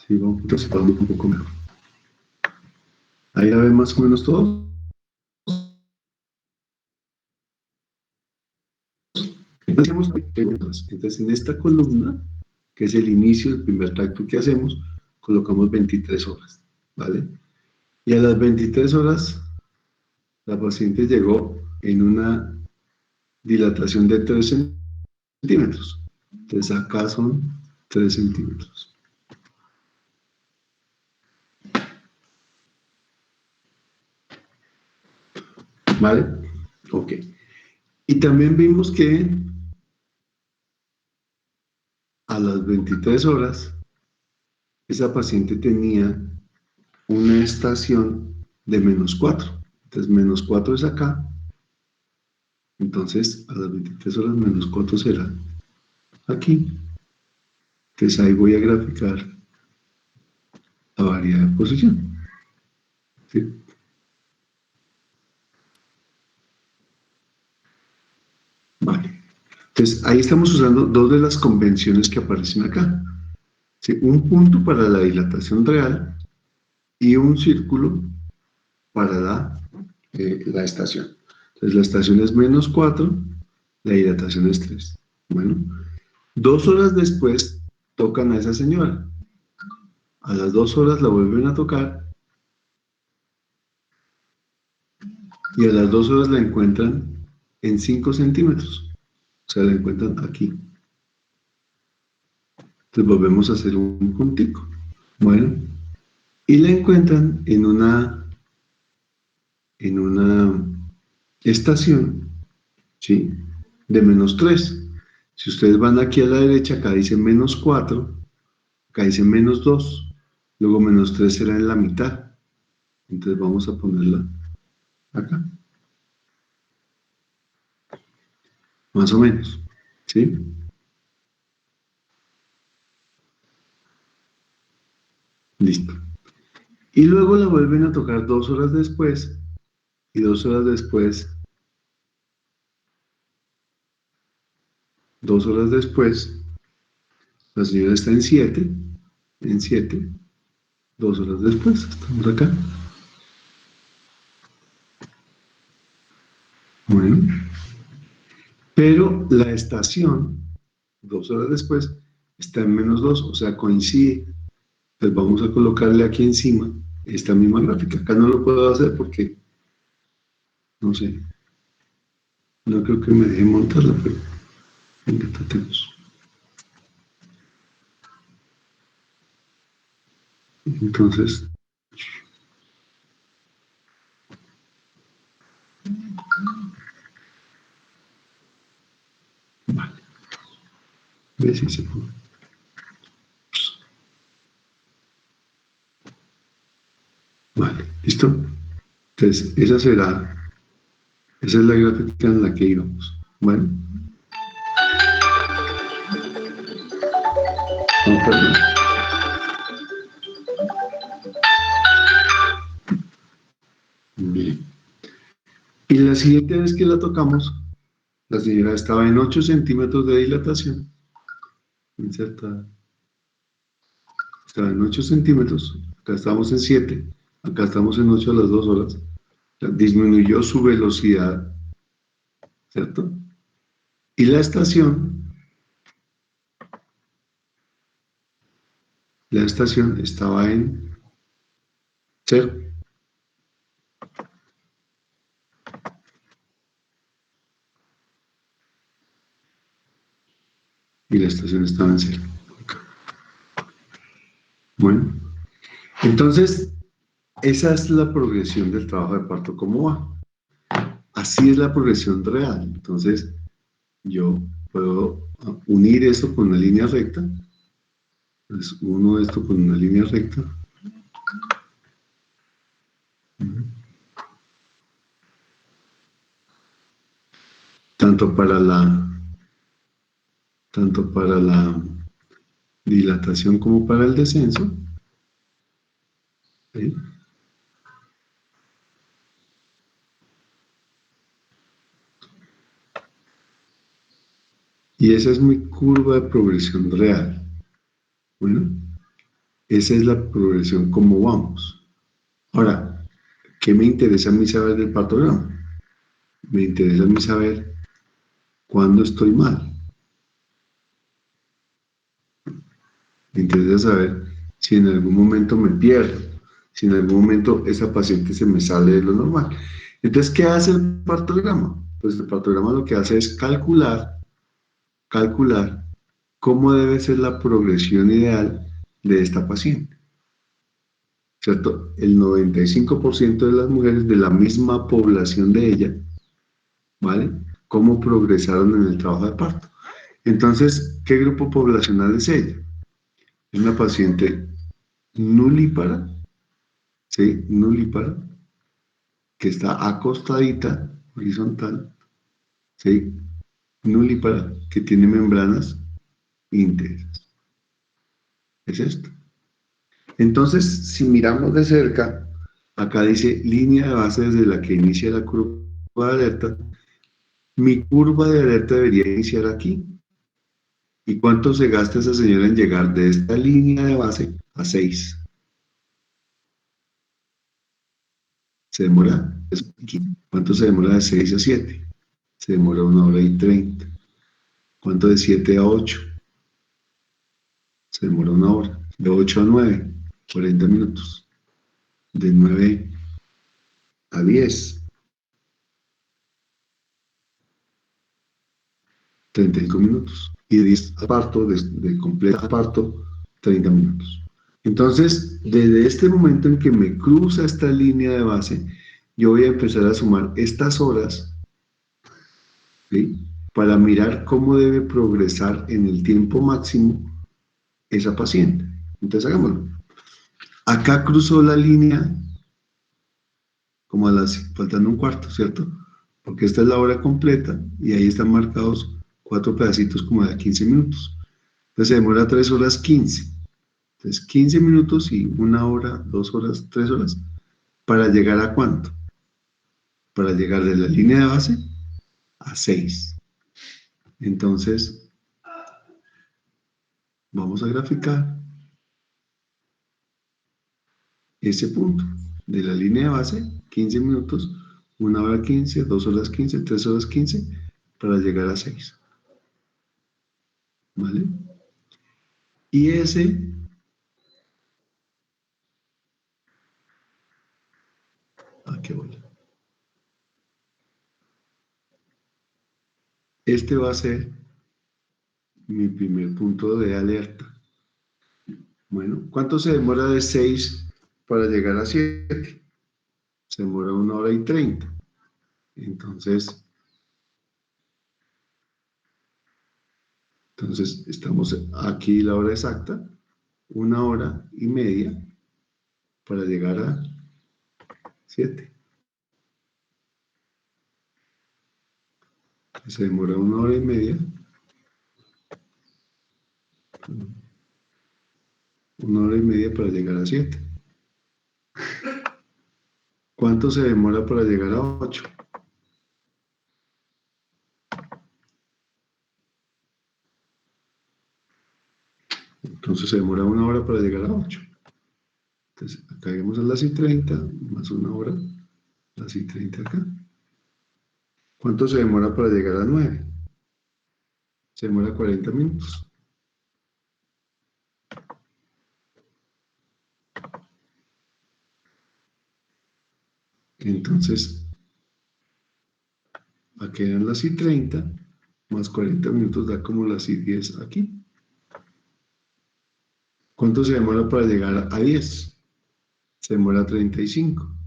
siga un poco mejor. Ahí la ven más o menos todo. Entonces, en esta columna, que es el inicio del primer tracto que hacemos, colocamos 23 horas, ¿vale? Y a las 23 horas, la paciente llegó en una dilatación de 3 centímetros. Entonces, acá son 3 centímetros. ¿Vale? Ok. Y también vimos que a las 23 horas, esa paciente tenía una estación de -4. Entonces, -4 es acá. Entonces, a las 23 horas -4 será aquí. Entonces, ahí voy a graficar la variedad de posición. ¿Sí? Vale. Entonces, ahí estamos usando dos de las convenciones que aparecen acá. ¿Sí? Un punto para la dilatación real y un círculo para la estación. Entonces, la estación es -4, la dilatación es 3. Bueno, 2 horas después tocan a esa señora. A las 2 horas la vuelven a tocar y a las 2 horas la encuentran en 5 centímetros. O sea, la encuentran aquí. Entonces volvemos a hacer un puntico. Bueno, y la encuentran en una estación, ¿sí? De -3. Si ustedes van aquí a la derecha, acá dice -4, acá dice -2, luego -3 será en la mitad. Entonces vamos a ponerla acá, más o menos, ¿sí? Listo. Y luego la vuelven a tocar 2 horas después, y 2 horas después, 2 horas después, la señora está en 7, 2 horas después, estamos acá. Bueno, pero la estación, 2 horas después, está en -2, o sea, coincide. Entonces vamos a colocarle aquí encima esta misma gráfica. Acá no lo puedo hacer porque, no sé, no creo que me deje montarla, pero venga, tratemos. Entonces, vale, ve si se puede. Vale, ¿listo? Entonces, esa es la gráfica en la que íbamos. Bueno, vamos a ver. Bien. Y la siguiente vez que la tocamos, la señora estaba en 8 centímetros de dilatación, insertada. Estaba en 8 centímetros, acá estamos en 7, acá estamos en 8 a las 2 horas. O sea, disminuyó su velocidad, ¿cierto? Y la estación estaba en 0. Y la estación estaba en 0. Bueno, entonces, esa es la progresión del trabajo de parto, ¿cómo va? Así es la progresión real. Entonces, yo puedo unir esto con una línea recta. Entonces, uno esto con una línea recta. Tanto para la dilatación como para el descenso. ¿Sí? Y esa es mi curva de progresión real. Bueno, esa es la progresión como vamos. Ahora, ¿qué me interesa a mí saber del patograma? Me interesa a mí saber cuándo estoy mal. Me interesa saber si en algún momento me pierdo, si en algún momento esa paciente se me sale de lo normal. Entonces, ¿qué hace el partograma? Pues el partograma lo que hace es calcular cómo debe ser la progresión ideal de esta paciente. ¿Cierto? El 95% de las mujeres de la misma población de ella, ¿vale? ¿Cómo progresaron en el trabajo de parto? Entonces, ¿qué grupo poblacional es ella? Es una paciente nulípara, ¿sí? Nulípara, que está acostadita, horizontal, ¿sí? Nulípara, que tiene membranas íntegras. Es esto. Entonces, si miramos de cerca, acá dice línea de base desde la que inicia la curva de alerta. Mi curva de alerta debería iniciar aquí. ¿Y cuánto se gasta esa señora en llegar de esta línea de base a 6? Se demora, ¿cuánto se demora de 6 a 7? Se demora 1 hora y 30. ¿Cuánto de 7 a 8? Se demora 1 hora. De 8 a 9, 40 minutos. De 9 a 10, 35 minutos. Y de 10 a parto, de completa parto, 30 minutos. Entonces, desde este momento en que me cruza esta línea de base, yo voy a empezar a sumar estas horas, ¿sí? Para mirar cómo debe progresar en el tiempo máximo esa paciente. Entonces, hagámoslo. Acá cruzó la línea como faltando un cuarto, ¿cierto? Porque esta es la hora completa y ahí están marcados 4 pedacitos como de 15 minutos. Entonces se demora 3 horas 15. Entonces 15 minutos y 1 hora, 2 horas, 3 horas. ¿Para llegar a cuánto? Para llegar de la línea de base a 6. Entonces, vamos a graficar ese punto de la línea de base, 15 minutos, 1 hora 15, 2 horas 15, 3 horas 15, para llegar a 6. ¿Vale? Y ese, qué bueno. Este va a ser mi primer punto de alerta. Bueno, ¿cuánto se demora de 6 para llegar a 7? Se demora 1 hora y 30. Entonces estamos aquí la hora exacta, 1 hora y media para llegar a 7. Se demora 1 hora y media. 1 hora y media para llegar a 7. ¿Cuánto se demora para llegar a 8? Entonces se demora 1 hora para llegar a 8. Entonces acá llegamos a las y 30, más 1 hora, las y 30 acá. ¿Cuánto se demora para llegar a 9? Se demora 40 minutos. Entonces, aquí eran las y 30, más 40 minutos da como las y 10 aquí. ¿Cuánto se demora para llegar a 10? Se demora 35.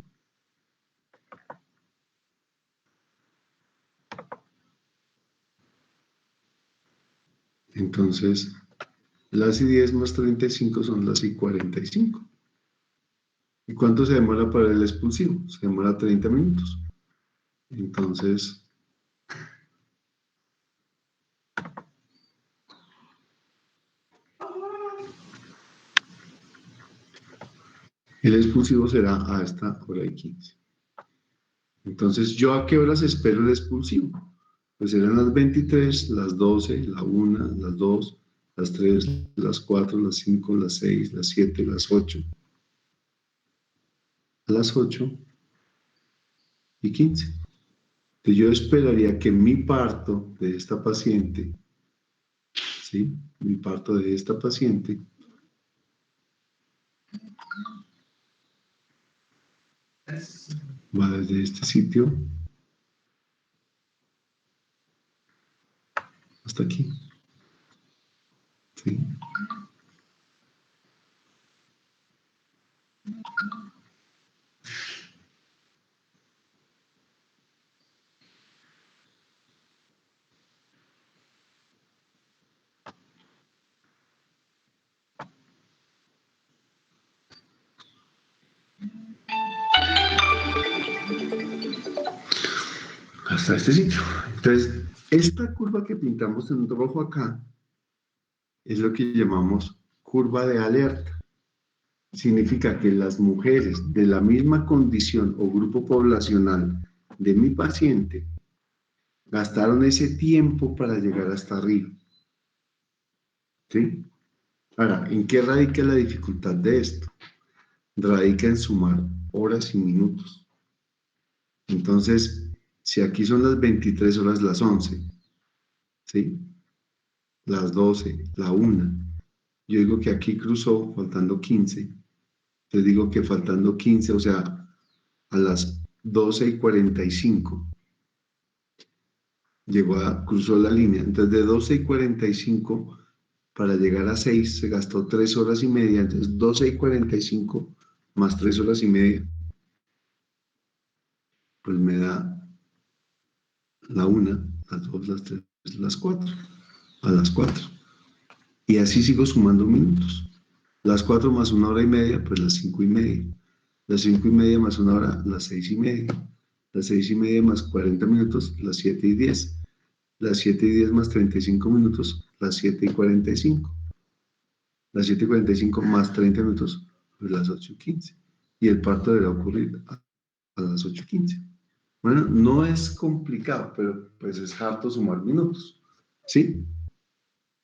Entonces, las y 10 más 35 son las y 45. ¿Y cuánto se demora para el expulsivo? Se demora 30 minutos. Entonces, el expulsivo será a esta hora y 15. Entonces, ¿yo a qué horas espero el expulsivo? Pues serán las 23, las 12, la 1, las 2, las 3, las 4, las 5, las 6, las 7, las 8, las 8:15. Entonces, yo esperaría que mi parto de esta paciente, ¿sí? Mi parto de esta paciente va desde este sitio hasta aquí, ¿sí? Hasta este sitio. Entonces, esta curva que pintamos en rojo acá es lo que llamamos curva de alerta. Significa que las mujeres de la misma condición o grupo poblacional de mi paciente gastaron ese tiempo para llegar hasta arriba. ¿Sí? Ahora, ¿en qué radica la dificultad de esto? Radica en sumar horas y minutos. Entonces, si aquí son las 23 horas, las 11, ¿sí? Las 12, la 1. Yo digo que aquí cruzó faltando 15. Te digo que faltando 15, o sea, a las 12:45 cruzó la línea. Entonces, de 12:45 para llegar a 6 se gastó 3 horas y media. Entonces, 12:45 más 3 horas y media, pues me da la 1, las 2, las 3, las 4. A las 4. Y así sigo sumando minutos. Las 4 más 1 hora y media, pues las 5:30. Las 5:30 más 1 hora, las 6:30. Las 6:30 más 40 minutos, las 7:10. Las 7:10 más 35 minutos, las 7:45. Las 7:45 más 30 minutos, pues las 8:15. Y el parto deberá ocurrir a las 8:15. Bueno, no es complicado, pero pues es harto sumar minutos. ¿Sí?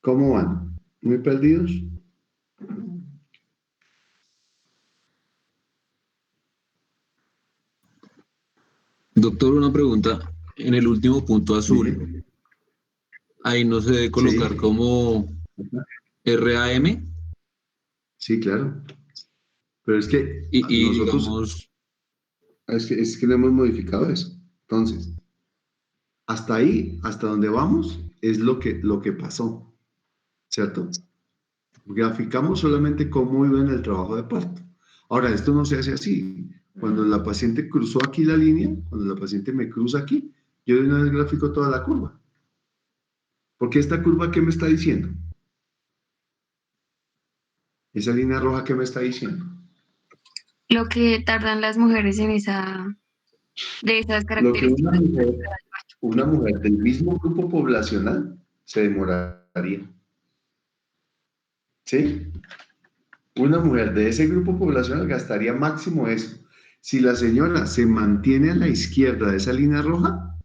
¿Cómo van? ¿Muy perdidos? Doctor, una pregunta. En el último punto azul, Dime. ahí no se debe colocar Sí, como RAM sí, claro. Pero es que y nosotros, digamos, es que no hemos modificado eso. Entonces, hasta ahí, hasta donde vamos, es lo que pasó, ¿cierto? Graficamos solamente cómo iba en el trabajo de parto. Ahora, esto no se hace así. Cuando la paciente cruzó aquí la línea, cuando la paciente me cruza aquí, yo de una vez grafico toda la curva. Porque esta curva, ¿qué me está diciendo? Esa línea roja, ¿qué me está diciendo? Lo que tardan las mujeres de esas Lo que características. una mujer del mismo grupo poblacional se demoraría. ¿Sí? Una mujer de ese grupo poblacional gastaría máximo eso. Si la señora se mantiene a la izquierda de esa línea roja,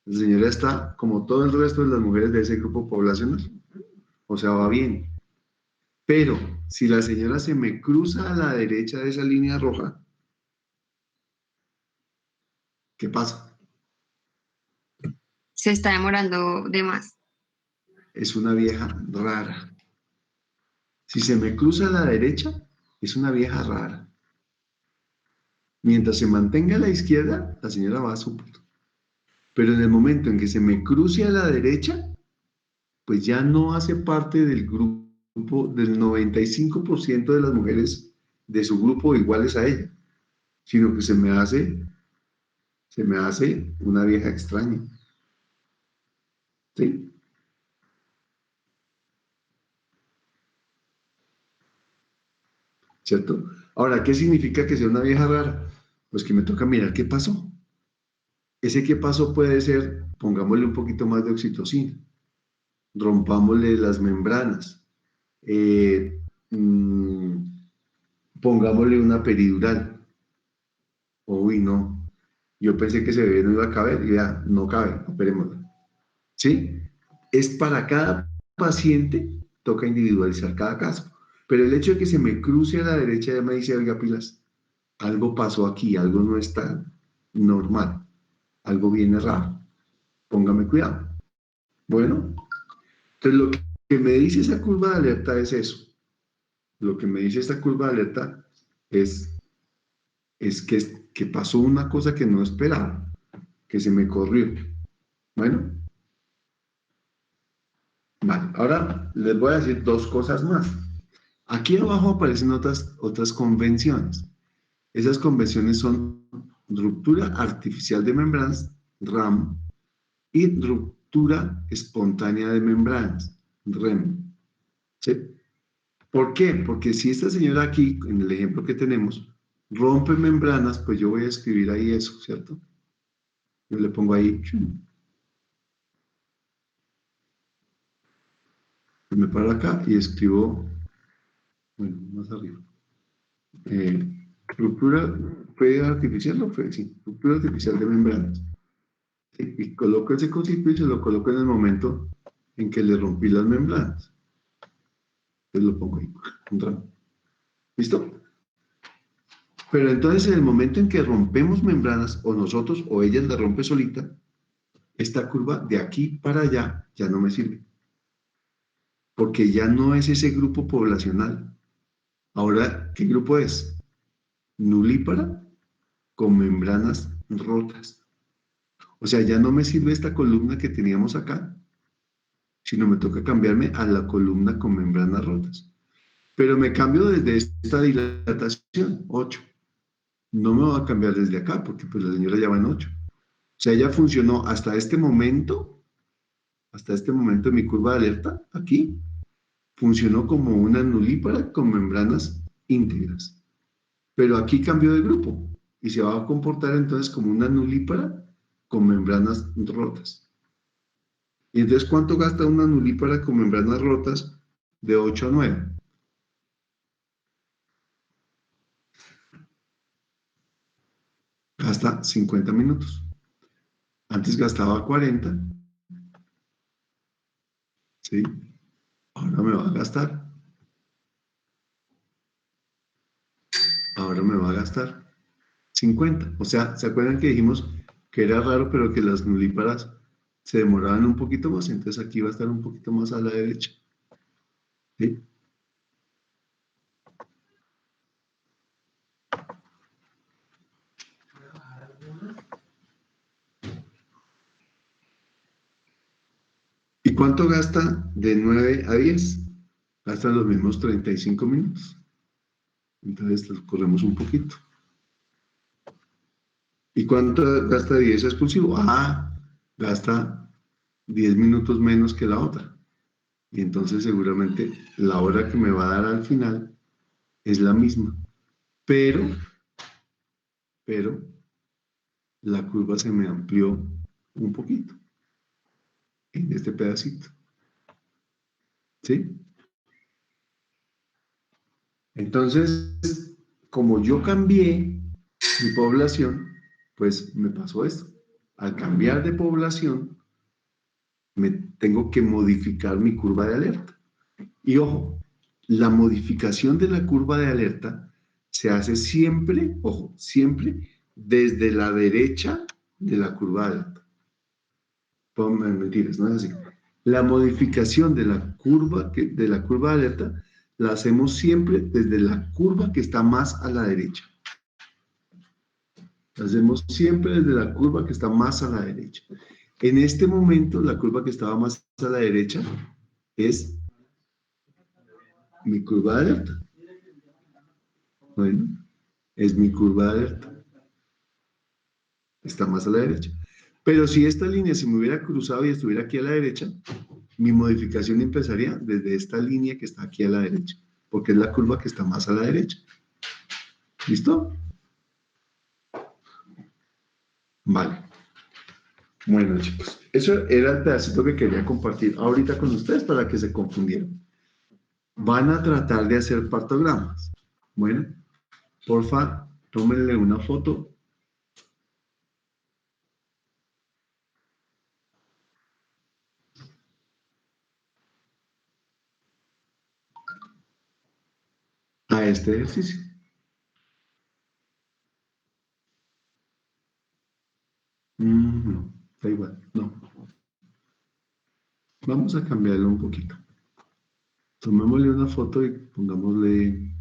la señora está como todo el resto de las mujeres de ese grupo poblacional. O sea, va bien. Pero si la señora se me cruza a la derecha de esa línea roja, ¿qué pasa? Se está demorando de más. Es una vieja rara. Si se me cruza a la derecha, es una vieja rara. Mientras se mantenga a la izquierda, la señora va súper. Pero en el momento en que se me cruce a la derecha, pues ya no hace parte del grupo del 95% de las mujeres de su grupo iguales a ella, sino que se me hace una vieja extraña. ¿Sí? ¿Cierto? Ahora, ¿qué significa que sea una vieja rara? Pues que me toca mirar qué pasó. Ese qué pasó puede ser, pongámosle un poquito más de oxitocina, rompámosle las membranas, eh, mm, pongámosle una peridural. Uy, no, yo pensé que ese bebé no iba a caber y ya, no cabe, operémoslo. ¿Sí? Es para cada paciente, toca individualizar cada caso. Pero el hecho de que se me cruce a la derecha ya me dice, oiga, pilas, algo pasó aquí, algo no está normal, algo viene raro, póngame cuidado. Bueno, entonces lo que me dice esa curva de alerta es eso. Lo que me dice esta curva de alerta es, que pasó una cosa que no esperaba, que se me corrió. Bueno, vale, ahora les voy a decir dos cosas más. Aquí abajo aparecen otras convenciones. Esas convenciones son ruptura artificial de membranas, RAM, y ruptura espontánea de membranas, REM. ¿Sí? ¿Por qué? Porque si esta señora aquí, en el ejemplo que tenemos, rompe membranas, pues yo voy a escribir ahí eso, ¿cierto? Yo le pongo ahí, me paro acá y escribo, bueno, más arriba. Ruptura, ¿fue artificial o fue? Sí, ruptura artificial de membranas. Sí, y coloco ese cosito y se lo coloco en el momento en que le rompí las membranas. Entonces lo pongo ahí, un ramo. ¿Listo? Pero entonces en el momento en que rompemos membranas, o nosotros o ella la rompe solita, esta curva de aquí para allá ya no me sirve, porque ya no es ese grupo poblacional. Ahora, ¿qué grupo es? Nulípara con membranas rotas. O sea, ya no me sirve esta columna que teníamos acá, sino me toca cambiarme a la columna con membranas rotas. Pero me cambio desde esta dilatación, 8. No me voy a cambiar desde acá, porque pues la señora ya va en 8. O sea, ella funcionó hasta este momento de mi curva de alerta, aquí, funcionó como una nulípara con membranas íntegras. Pero aquí cambió de grupo y se va a comportar entonces como una nulípara con membranas rotas. Y entonces, ¿cuánto gasta una nulípara con membranas rotas de 8 a 9? Gasta 50 minutos. Antes gastaba 40, ¿sí? Ahora me va a gastar. Ahora me va a gastar 50. O sea, ¿se acuerdan que dijimos que era raro, pero que las nulíparas se demoraban un poquito más? Entonces aquí va a estar un poquito más a la derecha. ¿Sí? ¿Y cuánto gasta de 9 a 10? Gasta los mismos 35 minutos. Entonces los corremos un poquito. ¿Y cuánto gasta de 10 expulsivo? Ah, gasta 10 minutos menos que la otra. Y entonces seguramente la hora que me va a dar al final es la misma. Pero la curva se me amplió un poquito en este pedacito. ¿Sí? Entonces, como yo cambié mi población, pues me pasó esto. Al cambiar de población, me tengo que modificar mi curva de alerta. Y ojo, la modificación de la curva de alerta se hace siempre, ojo, siempre desde la derecha de la curva de alerta. Mentiras, no es así. La modificación de la curva de alerta la hacemos siempre desde la curva que está más a la derecha. La hacemos siempre desde la curva que está más a la derecha. En este momento, la curva que estaba más a la derecha es mi curva de alerta. Bueno, es mi curva de alerta. Está más a la derecha. Pero si esta línea se me hubiera cruzado y estuviera aquí a la derecha, mi modificación empezaría desde esta línea que está aquí a la derecha, porque es la curva que está más a la derecha. ¿Listo? Vale. Bueno, chicos, eso era el pedacito que quería compartir ahorita con ustedes para que se confundieran. Van a tratar de hacer partogramas. Bueno, porfa, tómenle una foto. A este ejercicio. No, da igual, no. Vamos a cambiarlo un poquito. Tomémosle una foto y pongámosle,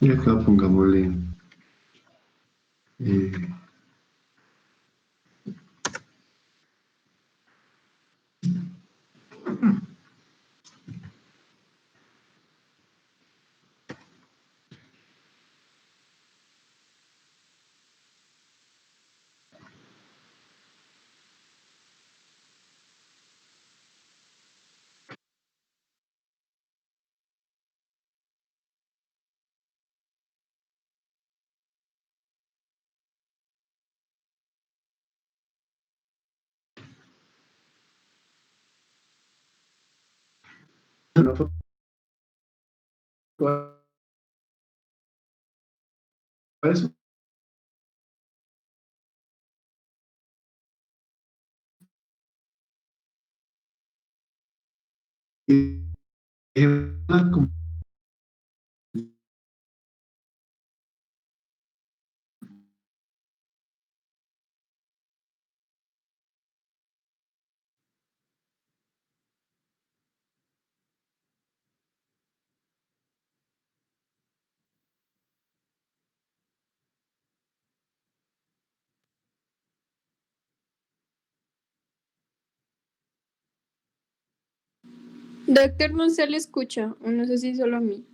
y acá pongámosle, eh, una foto a eso. Y, como Doctor, no se le escucha, o no sé si solo a mí.